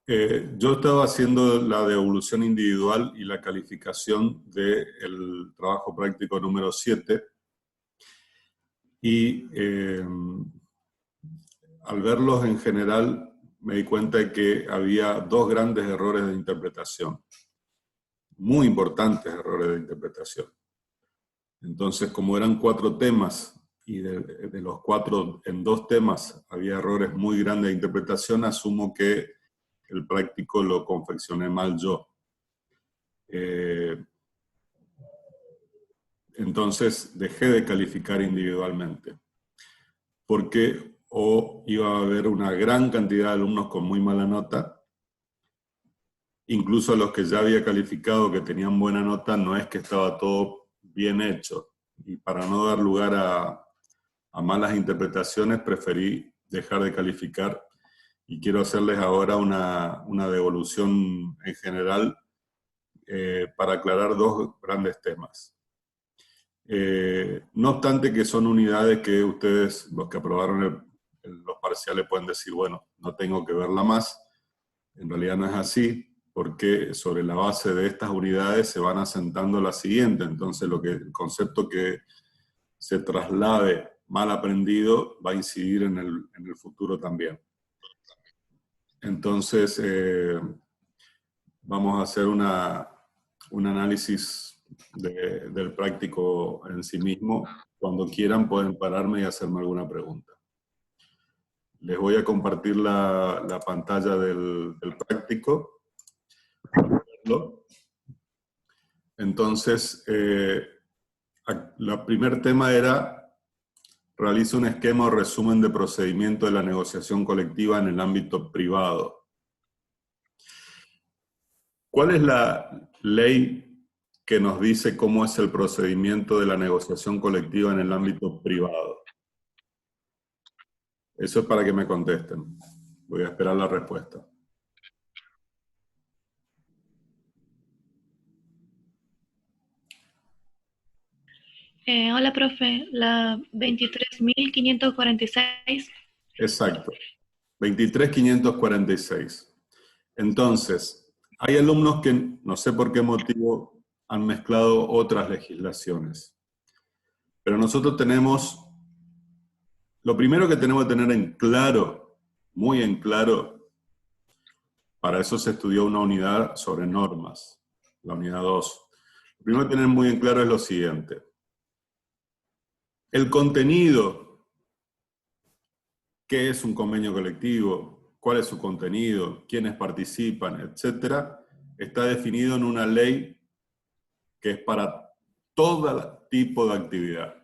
Yo estaba haciendo la devolución individual y la calificación del trabajo práctico número 7 y al verlos en general me di cuenta de que había dos grandes errores de interpretación, muy importantes errores de interpretación. Entonces, como eran 4 temas y de los 4 en 2 temas había errores muy grandes de interpretación, asumo que el práctico lo confeccioné mal yo. Entonces dejé de calificar individualmente, porque o iba a haber una gran cantidad de alumnos con muy mala nota, incluso los que ya había calificado que tenían buena nota, no es que estaba todo bien hecho. Y para no dar lugar a malas interpretaciones, preferí dejar de calificar y quiero hacerles ahora una devolución en general para aclarar dos grandes temas. No obstante que son unidades que ustedes, los que aprobaron los parciales, pueden decir, bueno, no tengo que verla más. En realidad no es así, porque sobre la base de estas unidades se van asentando la siguiente. Entonces el concepto que se traslade mal aprendido va a incidir en el futuro también. Entonces, vamos a hacer un análisis del práctico en sí mismo. Cuando quieran pueden pararme y hacerme alguna pregunta. Les voy a compartir la pantalla del práctico. Entonces, el primer tema era: realiza un esquema o resumen de procedimiento de la negociación colectiva en el ámbito privado. ¿Cuál es la ley que nos dice cómo es el procedimiento de la negociación colectiva en el ámbito privado? Eso es para que me contesten. Voy a esperar la respuesta. Hola, profe. La 23.546. Exacto. 23.546. Entonces, hay alumnos que no sé por qué motivo han mezclado otras legislaciones. Pero nosotros tenemos, lo primero que tenemos que tener en claro, muy en claro, para eso se estudió una unidad sobre normas, la unidad 2. Lo primero que tener muy en claro es lo siguiente. El contenido, ¿qué es un convenio colectivo? ¿Cuál es su contenido? ¿Quiénes participan? Etcétera, está definido en una ley que es para todo tipo de actividad.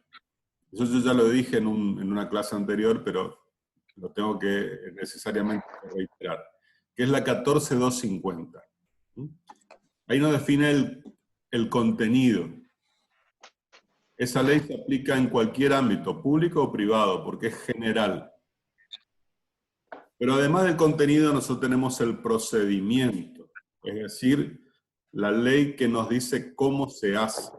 Eso yo ya lo dije en una clase anterior, pero lo tengo que necesariamente reiterar, que es la 14250. Ahí nos define el contenido. Esa ley se aplica en cualquier ámbito, público o privado, porque es general. Pero además del contenido, nosotros tenemos el procedimiento, es decir, la ley que nos dice cómo se hace.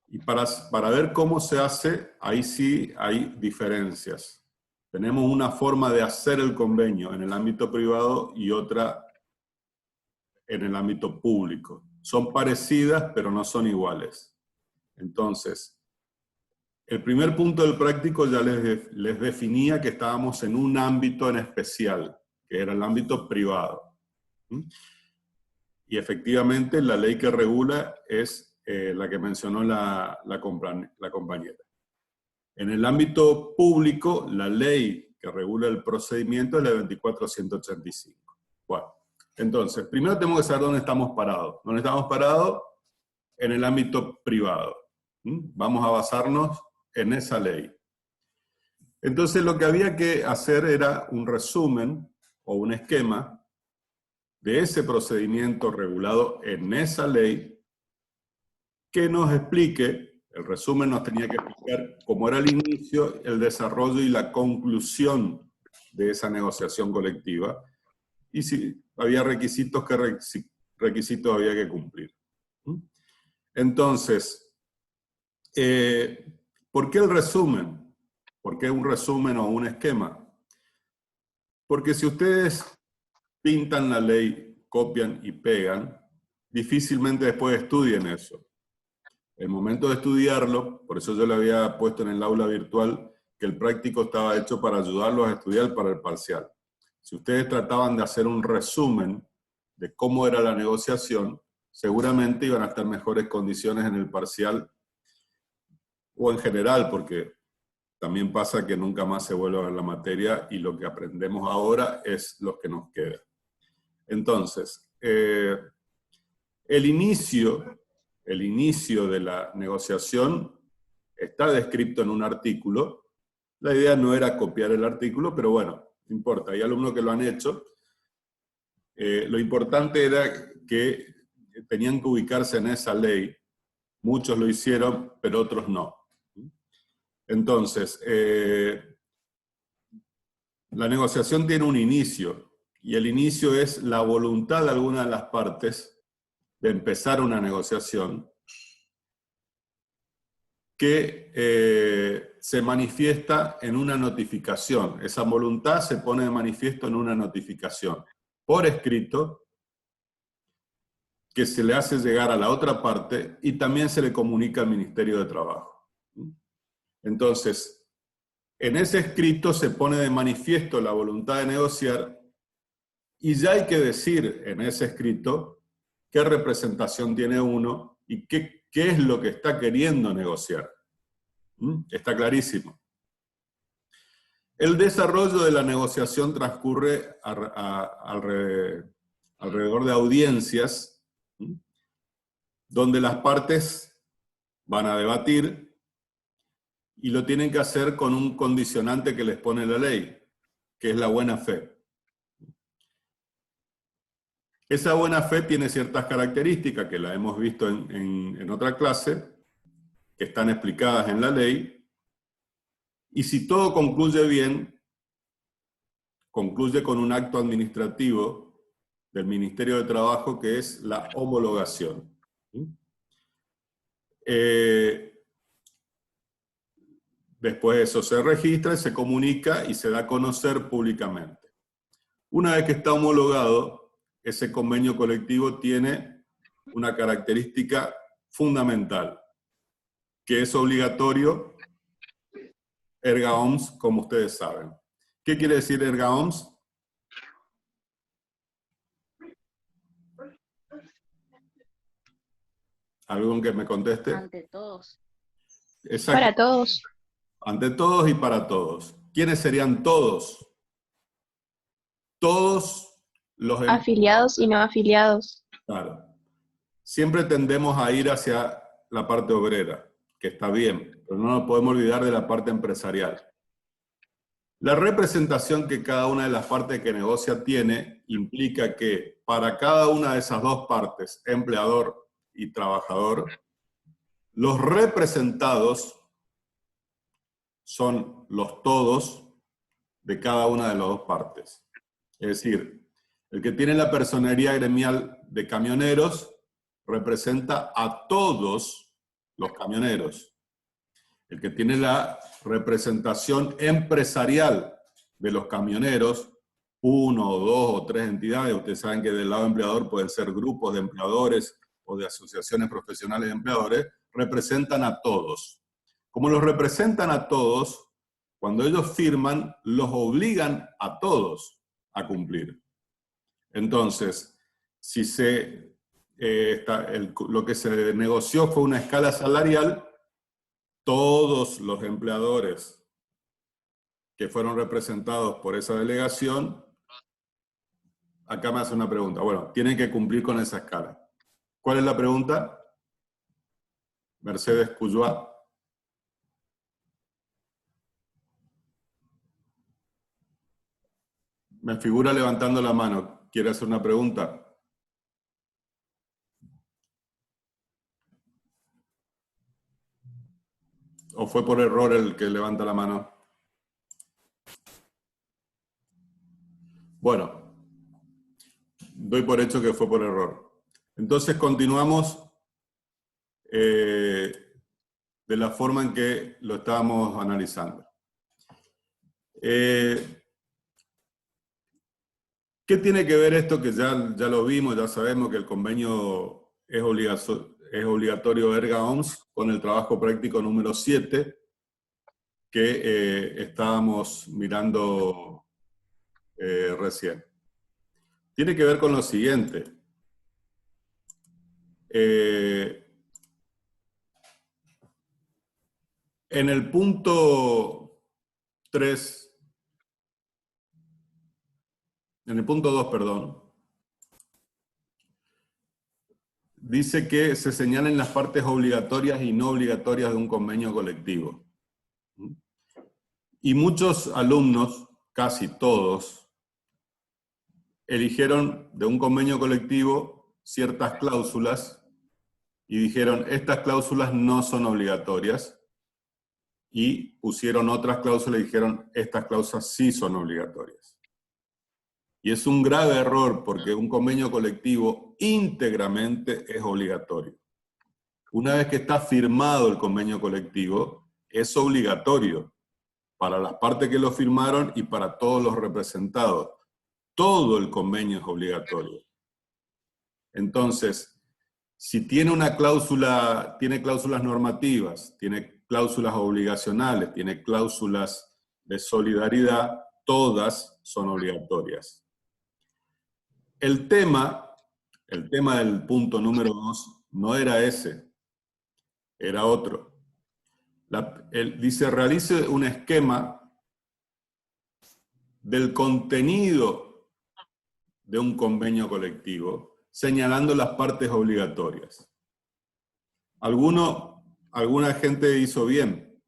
Y para ver cómo se hace, ahí sí hay diferencias. Tenemos una forma de hacer el convenio en el ámbito privado y otra en el ámbito público. Son parecidas, pero no son iguales. Entonces, el primer punto del práctico ya les definía que estábamos en un ámbito en especial, que era el ámbito privado. Y efectivamente la ley que regula es la que mencionó la compañera. En el ámbito público, la ley que regula el procedimiento es la 24.185. Bueno, entonces, primero tenemos que saber dónde estamos parados. ¿Dónde estamos parados? En el ámbito privado. Vamos a basarnos en esa ley. Entonces, lo que había que hacer era un resumen o un esquema de ese procedimiento regulado en esa ley que nos explique, el resumen nos tenía que explicar cómo era el inicio, el desarrollo y la conclusión de esa negociación colectiva y si había requisitos, qué requisitos había que cumplir. Entonces, ¿por qué el resumen? ¿Por qué un resumen o un esquema? Porque si ustedes pintan la ley, copian y pegan, difícilmente después estudien eso. El momento de estudiarlo, por eso yo le había puesto en el aula virtual que el práctico estaba hecho para ayudarlos a estudiar para el parcial. Si ustedes trataban de hacer un resumen de cómo era la negociación, seguramente iban a estar en mejores condiciones en el parcial o en general, porque también pasa que nunca más se vuelve a ver la materia y lo que aprendemos ahora es lo que nos queda. Entonces, el inicio de la negociación está descrito en un artículo. La idea no era copiar el artículo, pero bueno, no importa, hay alumnos que lo han hecho. Lo importante era que tenían que ubicarse en esa ley. Muchos lo hicieron, pero otros no. Entonces, la negociación tiene un inicio, y el inicio es la voluntad de alguna de las partes de empezar una negociación que se manifiesta en una notificación. Esa voluntad se pone de manifiesto en una notificación por escrito que se le hace llegar a la otra parte y también se le comunica al Ministerio de Trabajo. Entonces, en ese escrito se pone de manifiesto la voluntad de negociar y ya hay que decir en ese escrito qué representación tiene uno y qué es lo que está queriendo negociar. Está clarísimo. El desarrollo de la negociación transcurre alrededor de audiencias, donde las partes van a debatir y lo tienen que hacer con un condicionante que les pone la ley, que es la buena fe. Esa buena fe tiene ciertas características que la hemos visto en otra clase, que están explicadas en la ley, y si todo concluye bien, concluye con un acto administrativo del Ministerio de Trabajo que es la homologación. Después eso se registra, se comunica y se da a conocer públicamente. Una vez que está homologado, ese convenio colectivo tiene una característica fundamental, que es obligatorio erga omnes, como ustedes saben. ¿Qué quiere decir erga omnes? ¿Algún que me conteste? Ante todos. Exacto. Para todos. Ante todos y para todos. ¿Quiénes serían todos? Todos los... Afiliados y no afiliados. Claro. Siempre tendemos a ir hacia la parte obrera, que está bien, pero no nos podemos olvidar de la parte empresarial. La representación que cada una de las partes que negocia tiene implica que para cada una de esas dos partes, empleador y trabajador, los representados son los todos de cada una de las dos partes. Es decir, el que tiene la personería gremial de camioneros representa a todos los camioneros. El que tiene la representación empresarial de los camioneros, uno o dos o tres entidades, ustedes saben que del lado empleador pueden ser grupos de empleadores o de asociaciones profesionales de empleadores, representan a todos. Como los representan a todos, cuando ellos firman, los obligan a todos a cumplir. Entonces, si lo que se negoció fue una escala salarial, todos los empleadores que fueron representados por esa delegación, acá me hace una pregunta. Bueno, tienen que cumplir con esa escala. ¿Cuál es la pregunta? Mercedes Cuyuá. Me figura levantando la mano. ¿Quiere hacer una pregunta? ¿O fue por error el que levanta la mano? Bueno, doy por hecho que fue por error. Entonces continuamos de la forma en que lo estábamos analizando. ¿Qué ¿Qué tiene que ver esto que ya lo vimos, ya sabemos que el convenio es obligatorio erga OMS con el trabajo práctico número 7 que estábamos mirando recién? Tiene que ver con lo siguiente. En el punto 3, en el punto 2, perdón, dice que se señalen las partes obligatorias y no obligatorias de un convenio colectivo. Y muchos alumnos, casi todos, eligieron de un convenio colectivo ciertas cláusulas y dijeron, estas cláusulas no son obligatorias, y pusieron otras cláusulas y dijeron, estas cláusulas sí son obligatorias. Y es un grave error porque un convenio colectivo íntegramente es obligatorio. Una vez que está firmado el convenio colectivo, es obligatorio para las partes que lo firmaron y para todos los representados. Todo el convenio es obligatorio. Entonces, si tiene una cláusula, tiene cláusulas normativas, tiene cláusulas obligacionales, tiene cláusulas de solidaridad, todas son obligatorias. El tema del punto número 2 no era ese, era otro. Dice, realice un esquema del contenido de un convenio colectivo, señalando las partes obligatorias. Alguna gente hizo bien.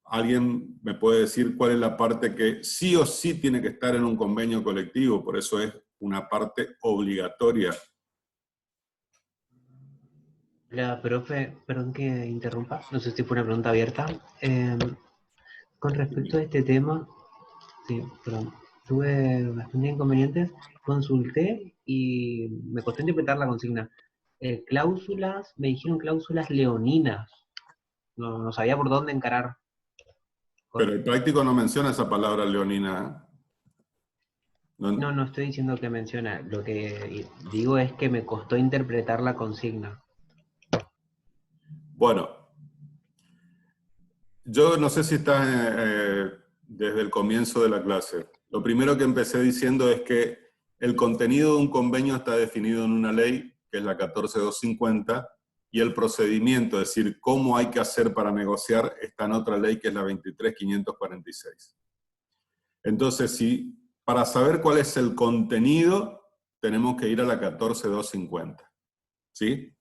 ¿Alguien me puede decir cuál es la parte que sí o sí tiene que estar en un convenio colectivo? Por eso es una parte obligatoria. La profe, perdón que interrumpa, no sé si fue una pregunta abierta. Con respecto a este tema, sí, perdón, tuve bastante inconvenientes, consulté y me costó interpretar la consigna. Cláusulas, me dijeron cláusulas leoninas, no sabía por dónde encarar. Pero el práctico no menciona esa palabra leonina. No estoy diciendo que menciona, lo que digo es que me costó interpretar la consigna. Bueno, yo no sé si estás desde el comienzo de la clase. Lo primero que empecé diciendo es que el contenido de un convenio está definido en una ley, que es la 14250, y el procedimiento, es decir, cómo hay que hacer para negociar, está en otra ley, que es la 23546. Entonces, para saber cuál es el contenido, tenemos que ir a la 14250. ¿Sí?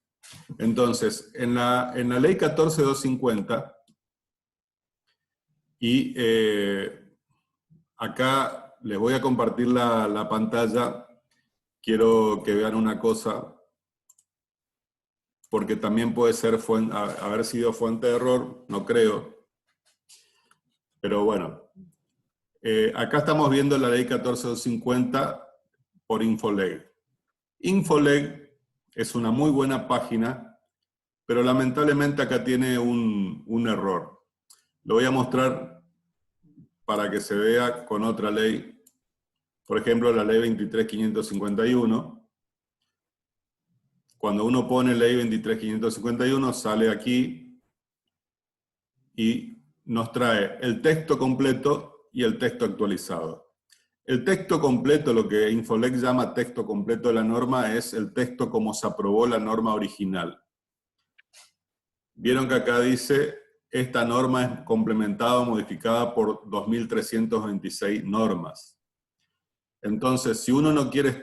Entonces, en la ley 14250, y acá les voy a compartir la pantalla, quiero que vean una cosa, porque también puede ser haber sido fuente de error, no creo, pero bueno. Acá estamos viendo la ley 14250 por Infoleg. Infoleg es una muy buena página, pero lamentablemente acá tiene un error. Lo voy a mostrar para que se vea con otra ley. Por ejemplo, la ley 23551. Cuando uno pone ley 23551, sale aquí y nos trae el texto completo y el texto actualizado. El texto completo, lo que Infoleg llama texto completo de la norma, es el texto como se aprobó la norma original. Vieron que acá dice, esta norma es complementada o modificada por 2.326 normas. Entonces, si uno no quiere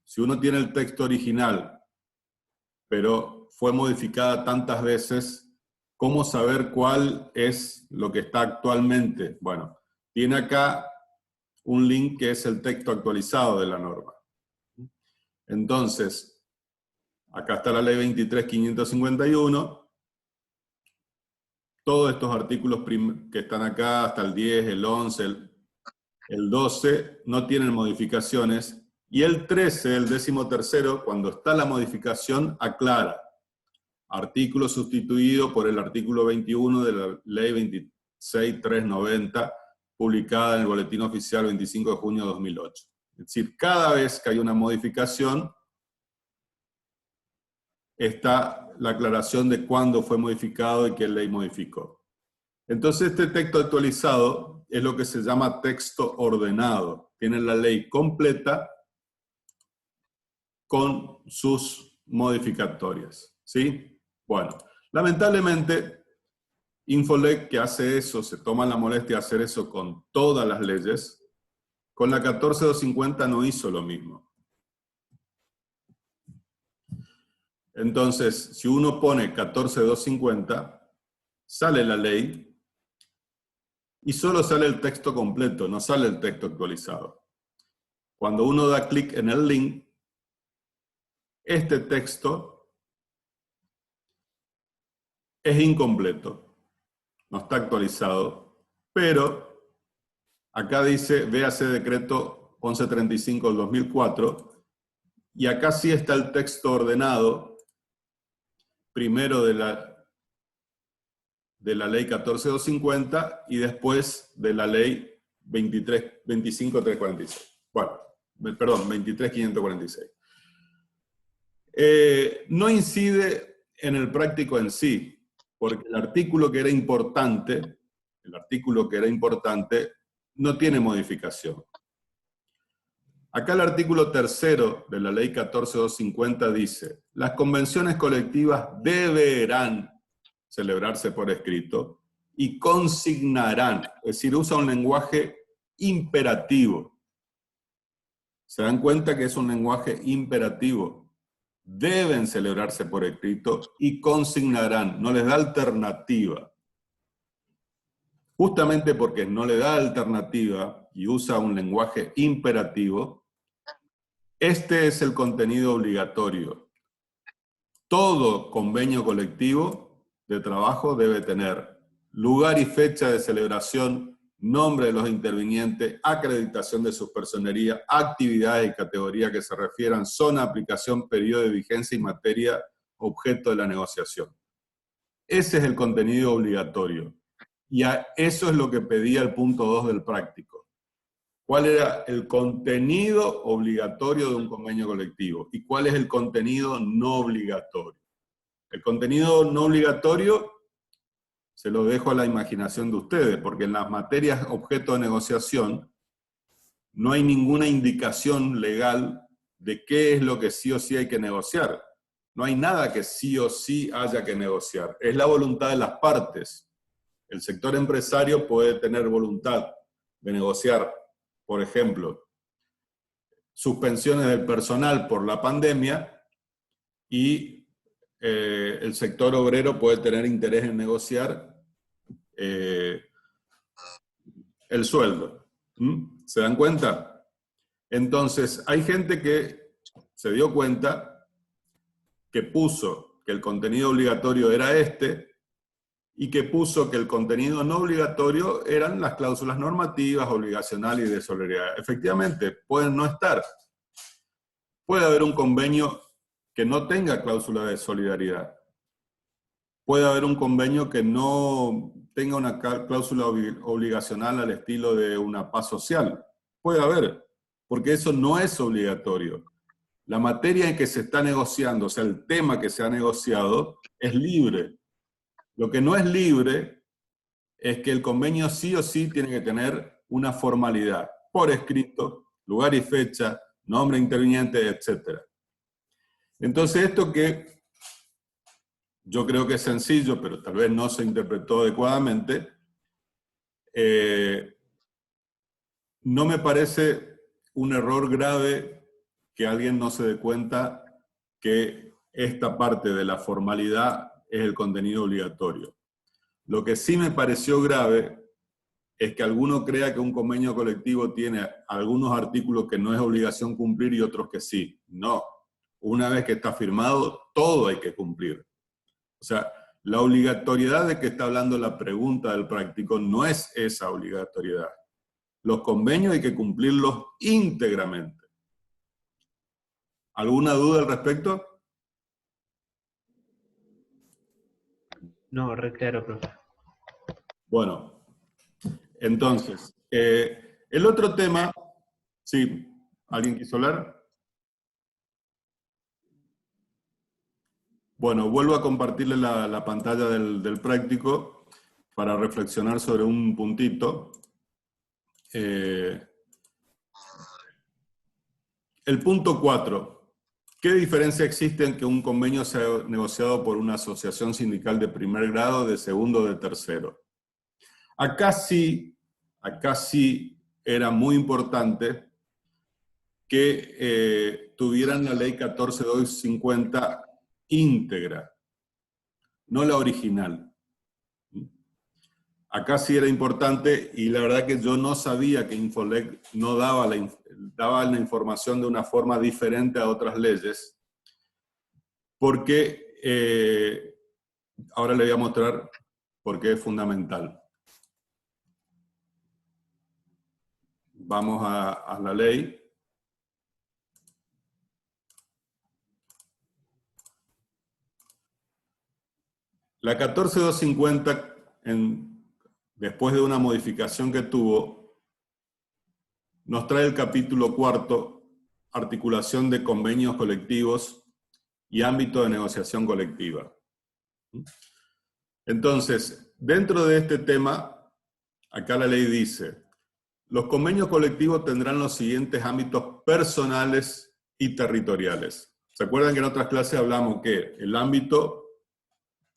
si uno tiene el texto original, pero fue modificada tantas veces, ¿cómo saber cuál es lo que está actualmente? Bueno, tiene acá un link que es el texto actualizado de la norma. Entonces, acá está la ley 23551. Todos estos artículos que están acá, hasta el 10, el 11, el 12, no tienen modificaciones. Y el 13, el 13º, cuando está la modificación, aclara. Artículo sustituido por el artículo 21 de la ley 26390, publicada en el Boletín Oficial 25 de junio de 2008. Es Es decir, cada vez que hay una modificación, está la aclaración de cuándo fue modificado y qué ley modificó. Entonces este texto actualizado es lo que se llama texto ordenado. Tiene la ley completa con sus modificatorias, ¿sí? Bueno, lamentablemente, Infolec, que hace eso, se toma la molestia de hacer eso con todas las leyes, con la 14250 no hizo lo mismo. Entonces, si uno pone 14250, sale la ley y solo sale el texto completo, no sale el texto actualizado. Cuando uno da clic en el link, este texto es incompleto, no está actualizado, pero acá dice, véase decreto 1135 del 2004, y acá sí está el texto ordenado, primero de la ley 14250 y después de la ley 25346. Bueno, perdón, 23546. No incide en el práctico en sí, porque el artículo que era importante no tiene modificación. Acá el artículo 3º de la ley 14250 dice, las convenciones colectivas deberán celebrarse por escrito y consignarán, es decir, usa un lenguaje imperativo. ¿Se dan cuenta que es un lenguaje imperativo? Deben celebrarse por escrito y consignarán, no les da alternativa. Justamente porque no le da alternativa y usa un lenguaje imperativo, este es el contenido obligatorio. Todo convenio colectivo de trabajo debe tener lugar y fecha de celebración, nombre de los intervinientes, acreditación de sus personerías, actividades y categorías que se refieran, zona, aplicación, periodo de vigencia y materia objeto de la negociación. Ese es el contenido obligatorio. Y eso es lo que pedía el punto 2 del práctico. ¿Cuál era el contenido obligatorio de un convenio colectivo? ¿Y cuál es el contenido no obligatorio? El contenido no obligatorio se lo dejo a la imaginación de ustedes, porque en las materias objeto de negociación no hay ninguna indicación legal de qué es lo que sí o sí hay que negociar. No hay nada que sí o sí haya que negociar. Es la voluntad de las partes. El sector empresario puede tener voluntad de negociar, por ejemplo, suspensiones del personal por la pandemia y el sector obrero puede tener interés en negociar el sueldo. ¿Se dan cuenta? Entonces, hay gente que se dio cuenta que puso que el contenido obligatorio era este y que puso que el contenido no obligatorio eran las cláusulas normativas, obligacionales y de solidaridad. Efectivamente, pueden no estar. Puede haber un convenio que no tenga cláusula de solidaridad. Puede haber un convenio que no tenga una cláusula obligacional al estilo de una paz social. Puede haber, porque eso no es obligatorio. La materia en que se está negociando, o sea, el tema que se ha negociado, es libre. Lo que no es libre es que el convenio sí o sí tiene que tener una formalidad, por escrito, lugar y fecha, nombre interviniente, etc. Entonces esto que yo creo que es sencillo, pero tal vez no se interpretó adecuadamente, no me parece un error grave que alguien no se dé cuenta que esta parte de la formalidad es el contenido obligatorio. Lo que sí me pareció grave es que alguno crea que un convenio colectivo tiene algunos artículos que no es obligación cumplir y otros que sí. No. Una vez que está firmado, todo hay que cumplir. O sea, la obligatoriedad de que está hablando la pregunta del práctico no es esa obligatoriedad. Los convenios hay que cumplirlos íntegramente. ¿Alguna duda al respecto? No, re claro, profe. Bueno, entonces, el otro tema, sí, ¿Alguien quiso hablar? Bueno, vuelvo a compartirle la pantalla del práctico para reflexionar sobre un puntito. El punto 4. ¿Qué diferencia existe en que un convenio sea negociado por una asociación sindical de primer grado, de segundo o de tercero? Acá sí era muy importante que tuvieran la ley 14250 íntegra, no la original. Acá sí era importante, y la verdad que yo no sabía que Infolec no daba la información de una forma diferente a otras leyes, porque ahora le voy a mostrar por qué es fundamental. Vamos a la ley. La 14250, después de una modificación que tuvo, nos trae el capítulo 4, articulación de convenios colectivos y ámbito de negociación colectiva. Entonces, dentro de este tema, acá la ley dice: los convenios colectivos tendrán los siguientes ámbitos personales y territoriales. ¿Se acuerdan que en otras clases hablamos que el ámbito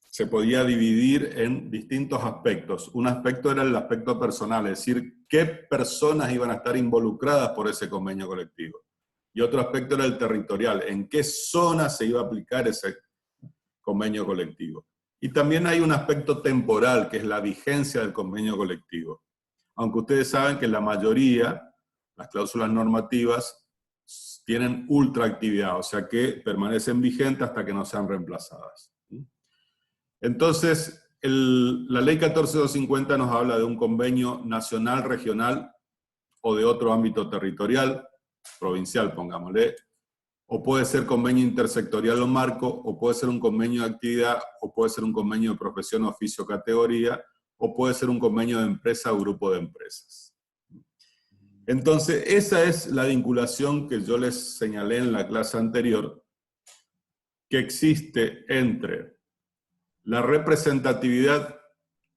se podía dividir en distintos aspectos? Un aspecto era el aspecto personal, es decir, qué personas iban a estar involucradas por ese convenio colectivo. Y otro aspecto era el territorial, en qué zona se iba a aplicar ese convenio colectivo. Y también hay un aspecto temporal, que es la vigencia del convenio colectivo. Aunque ustedes saben que la mayoría, las cláusulas normativas, tienen ultraactividad, o sea que permanecen vigentes hasta que no sean reemplazadas. Entonces, la ley 14250 nos habla de un convenio nacional, regional o de otro ámbito territorial, provincial, pongámosle, o puede ser convenio intersectorial o marco, o puede ser un convenio de actividad, o puede ser un convenio de profesión, oficio, categoría, o puede ser un convenio de empresa o grupo de empresas. Entonces, esa es la vinculación que yo les señalé en la clase anterior, que existe entre la representatividad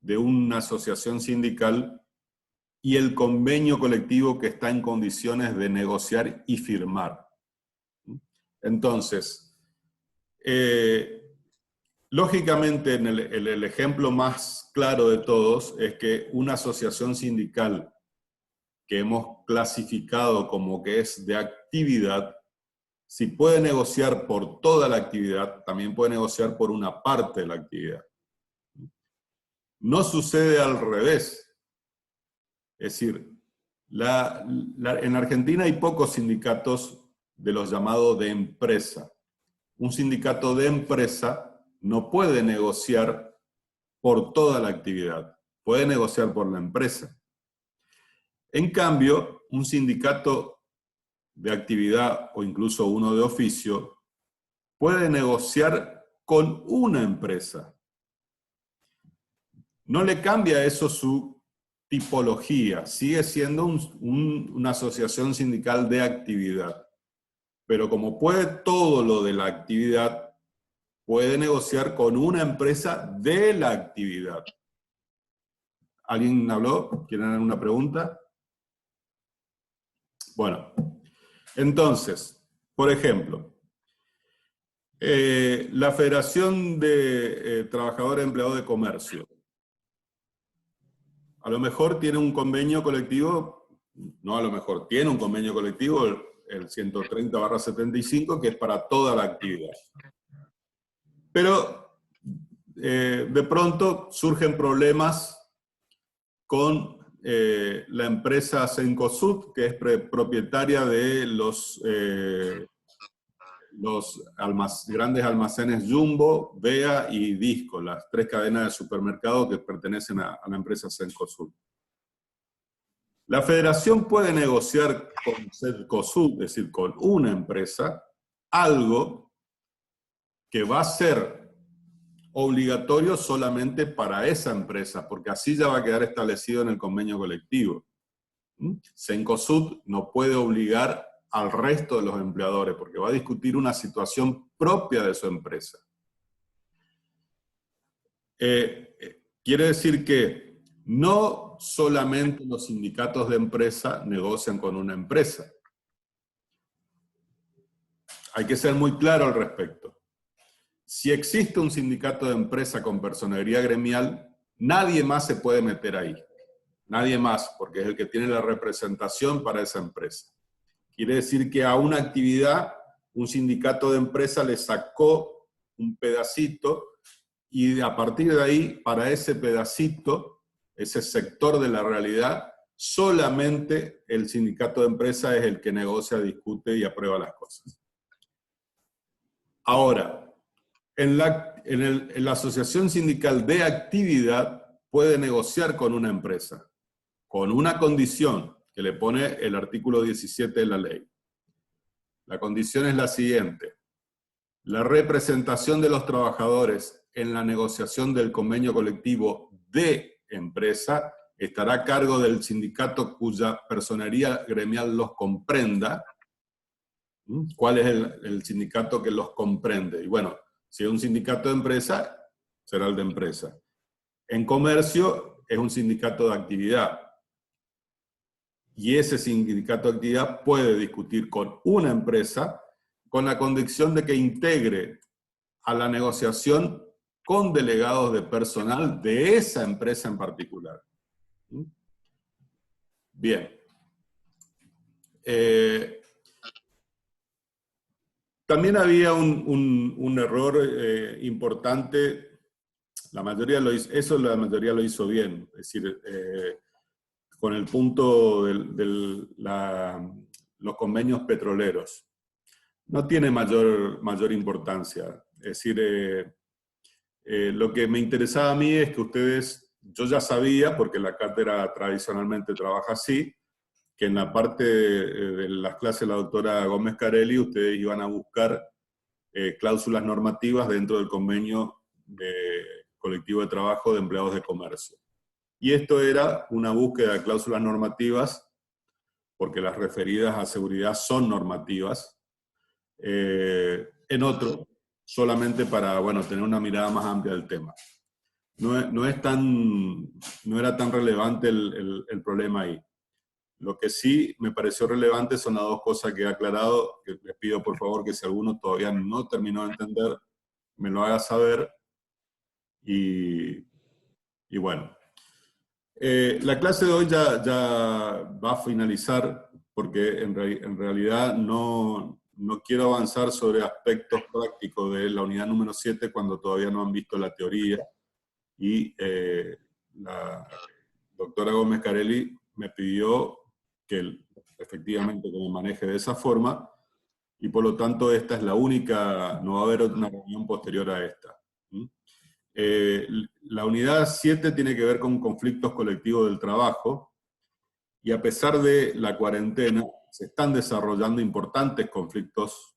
de una asociación sindical y el convenio colectivo que está en condiciones de negociar y firmar. Entonces, lógicamente, el ejemplo más claro de todos es que una asociación sindical que hemos clasificado como que es de actividad, si puede negociar por toda la actividad, también puede negociar por una parte de la actividad. No sucede al revés. Es decir, en Argentina hay pocos sindicatos de los llamados de empresa. Un sindicato de empresa no puede negociar por toda la actividad, puede negociar por la empresa. En cambio, un sindicato de actividad o incluso uno de oficio puede negociar con una empresa. No le cambia eso su tipología, sigue siendo una asociación sindical de actividad. Pero como puede todo lo de la actividad, puede negociar con una empresa de la actividad. ¿Alguien habló? ¿Quieren hacer una pregunta? Bueno, entonces, por ejemplo, la Federación de Trabajadores Empleados de Comercio. A lo mejor tiene un convenio colectivo, no a lo mejor, tiene un convenio colectivo, el 130/75, que es para toda la actividad. Pero de pronto surgen problemas con la empresa Cencosud, que es propietaria de los grandes almacenes Jumbo, Bea y Disco, las 3 cadenas de supermercados que pertenecen a la empresa Cencosud. La federación puede negociar con Cencosud, es decir, con una empresa, algo que va a ser obligatorio solamente para esa empresa, porque así ya va a quedar establecido en el convenio colectivo. Cencosud no puede obligar al resto de los empleadores, porque va a discutir una situación propia de su empresa. Quiere decir que no solamente los sindicatos de empresa negocian con una empresa. Hay que ser muy claro al respecto. Si existe un sindicato de empresa con personería gremial, nadie más se puede meter ahí. Nadie más, porque es el que tiene la representación para esa empresa. Quiere decir que a una actividad, un sindicato de empresa le sacó un pedacito y a partir de ahí, para ese pedacito, ese sector de la realidad, solamente el sindicato de empresa es el que negocia, discute y aprueba las cosas. Ahora, en la asociación sindical de actividad puede negociar con una empresa, con una condición que le pone el artículo 17 de la ley. La condición es la siguiente: la representación de los trabajadores en la negociación del convenio colectivo de empresa estará a cargo del sindicato cuya personería gremial los comprenda. ¿Cuál es el sindicato que los comprende? Y bueno, si es un sindicato de empresa, será el de empresa. En comercio es un sindicato de actividad. Y ese sindicato de actividad puede discutir con una empresa con la condición de que integre a la negociación con delegados de personal de esa empresa en particular. Bien. También había un error importante. La mayoría lo hizo, eso la mayoría lo hizo bien. Es decir, con el punto de los convenios petroleros. No tiene mayor importancia. Es decir, lo que me interesaba a mí es que ustedes, yo ya sabía, porque la cátedra tradicionalmente trabaja así, que en la parte de las clases de la doctora Gómez Carelli ustedes iban a buscar cláusulas normativas dentro del convenio colectivo de trabajo de empleados de comercio. Y esto era una búsqueda de cláusulas normativas, porque las referidas a seguridad son normativas, en otro, solamente para, bueno, tener una mirada más amplia del tema. No era tan relevante el problema ahí. Lo que sí me pareció relevante son las dos cosas que he aclarado, que les pido por favor que si alguno todavía no terminó de entender, me lo haga saber. Y bueno. La clase de hoy ya va a finalizar, porque en realidad no quiero avanzar sobre aspectos prácticos de la unidad número 7 cuando todavía no han visto la teoría. Y la doctora Gómez Carelli me pidió que efectivamente que me maneje de esa forma, y por lo tanto esta es la única, no va a haber una reunión posterior a esta. La unidad 7 tiene que ver con conflictos colectivos del trabajo, y a pesar de la cuarentena, se están desarrollando importantes conflictos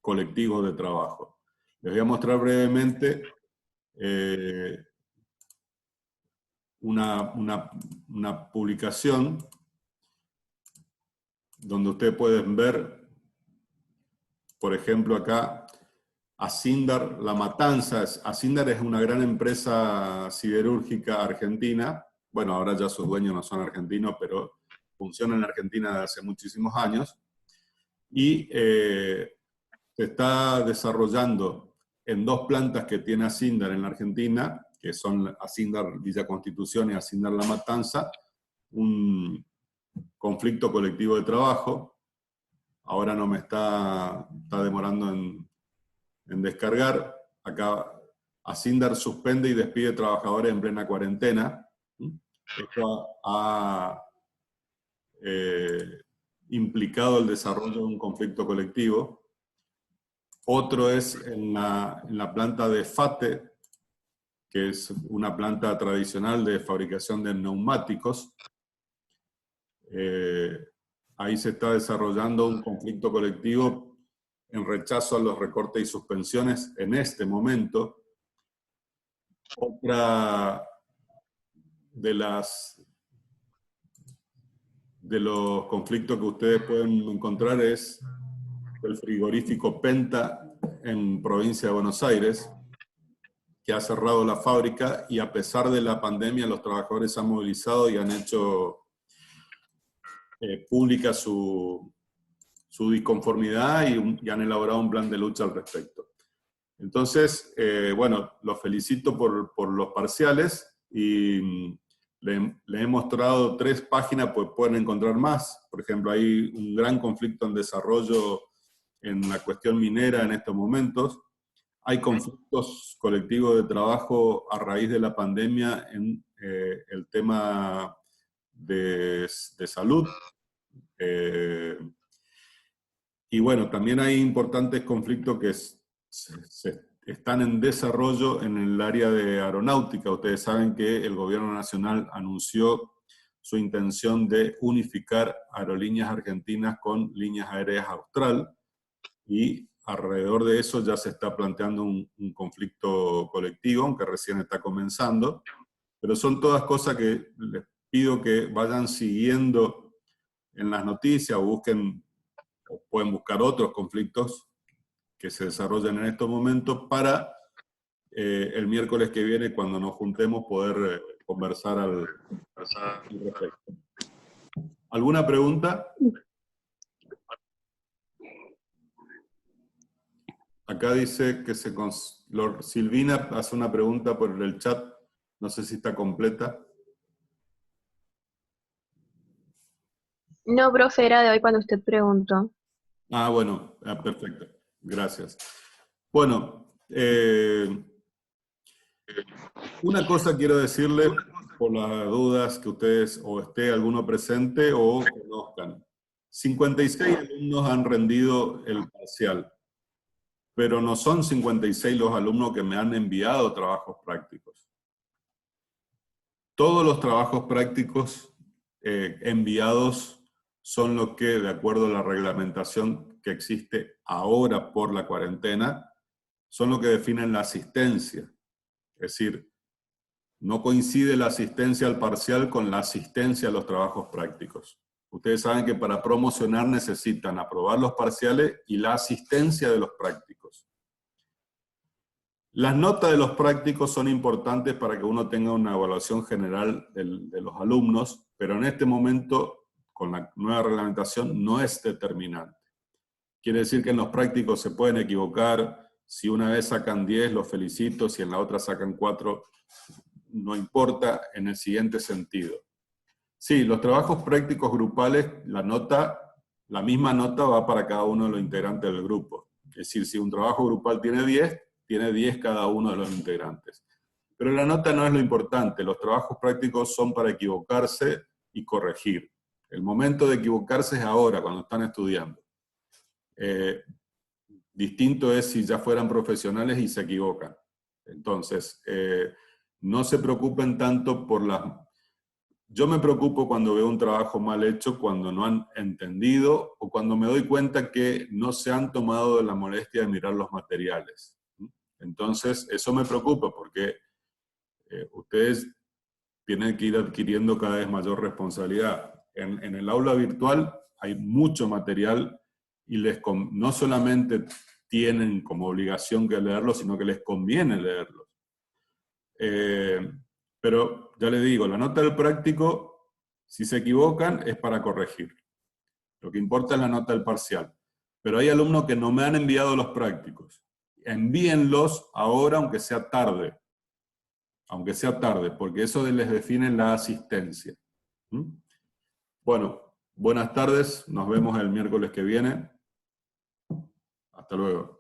colectivos de trabajo. Les voy a mostrar brevemente una publicación donde ustedes pueden ver, por ejemplo acá, Asindar La Matanza. Asindar es una gran empresa siderúrgica argentina. Bueno, ahora ya sus dueños no son argentinos, pero funciona en Argentina desde hace muchísimos años. Y se está desarrollando en dos plantas que tiene Asindar en la Argentina, que son Asindar Villa Constitución y Asindar La Matanza, un conflicto colectivo de trabajo. Ahora no me está demorando en descargar. Acá Asindar suspende y despide trabajadores en plena cuarentena. Esto ha implicado el desarrollo de un conflicto colectivo. Otro es en la planta de FATE, que es una planta tradicional de fabricación de neumáticos. Ahí se está desarrollando un conflicto colectivo en rechazo a los recortes y suspensiones en este momento. Otra de de los conflictos que ustedes pueden encontrar es el frigorífico Penta en provincia de Buenos Aires, que ha cerrado la fábrica y a pesar de la pandemia los trabajadores se han movilizado y han hecho pública su disconformidad y han elaborado un plan de lucha al respecto. Entonces, bueno, los felicito por los parciales y le he mostrado 3 páginas, pues pueden encontrar más. Por ejemplo, hay un gran conflicto en desarrollo en la cuestión minera en estos momentos. Hay conflictos colectivos de trabajo a raíz de la pandemia en el tema de salud. Y bueno, también hay importantes conflictos que están en desarrollo en el área de aeronáutica. Ustedes saben que el gobierno nacional anunció su intención de unificar aerolíneas argentinas con líneas aéreas Austral, y alrededor de eso ya se está planteando un conflicto colectivo, aunque recién está comenzando, pero son todas cosas que les pido que vayan siguiendo en las noticias o busquen, o pueden buscar otros conflictos que se desarrollan en estos momentos para el miércoles que viene, cuando nos juntemos, poder conversar al respecto. ¿Alguna pregunta? Acá dice que Silvina hace una pregunta por el chat, no sé si está completa. No, profe, era de hoy cuando usted preguntó. Ah, bueno, perfecto, gracias. Bueno, una cosa quiero decirle, por las dudas que ustedes o esté alguno presente o conozcan. 56 alumnos han rendido el parcial, pero no son 56 los alumnos que me han enviado trabajos prácticos. Todos los trabajos prácticos enviados son los que, de acuerdo a la reglamentación que existe ahora por la cuarentena, son los que definen la asistencia. Es decir, no coincide la asistencia al parcial con la asistencia a los trabajos prácticos. Ustedes saben que para promocionar necesitan aprobar los parciales y la asistencia de los prácticos. Las notas de los prácticos son importantes para que uno tenga una evaluación general de los alumnos, pero en este momento, con la nueva reglamentación, no es determinante. Quiere decir que en los prácticos se pueden equivocar. Si una vez sacan 10, los felicito. Si en la otra sacan 4, no importa, en el siguiente sentido. Sí, los trabajos prácticos grupales, la misma nota va para cada uno de los integrantes del grupo. Es decir, si un trabajo grupal tiene 10, tiene 10 cada uno de los integrantes. Pero la nota no es lo importante. Los trabajos prácticos son para equivocarse y corregir. El momento de equivocarse es ahora, cuando están estudiando. Distinto es si ya fueran profesionales y se equivocan. Entonces, no se preocupen tanto por las... Yo me preocupo cuando veo un trabajo mal hecho, cuando no han entendido, o cuando me doy cuenta que no se han tomado la molestia de mirar los materiales. Entonces, eso me preocupa, porque ustedes tienen que ir adquiriendo cada vez mayor responsabilidad. En el aula virtual hay mucho material y no solamente tienen como obligación que leerlo, sino que les conviene leerlo. Pero ya les digo, la nota del práctico, si se equivocan, es para corregir. Lo que importa es la nota del parcial. Pero hay alumnos que no me han enviado los prácticos. Envíenlos ahora, aunque sea tarde. Aunque sea tarde, porque eso les define la asistencia. Bueno, buenas tardes. Nos vemos el miércoles que viene. Hasta luego.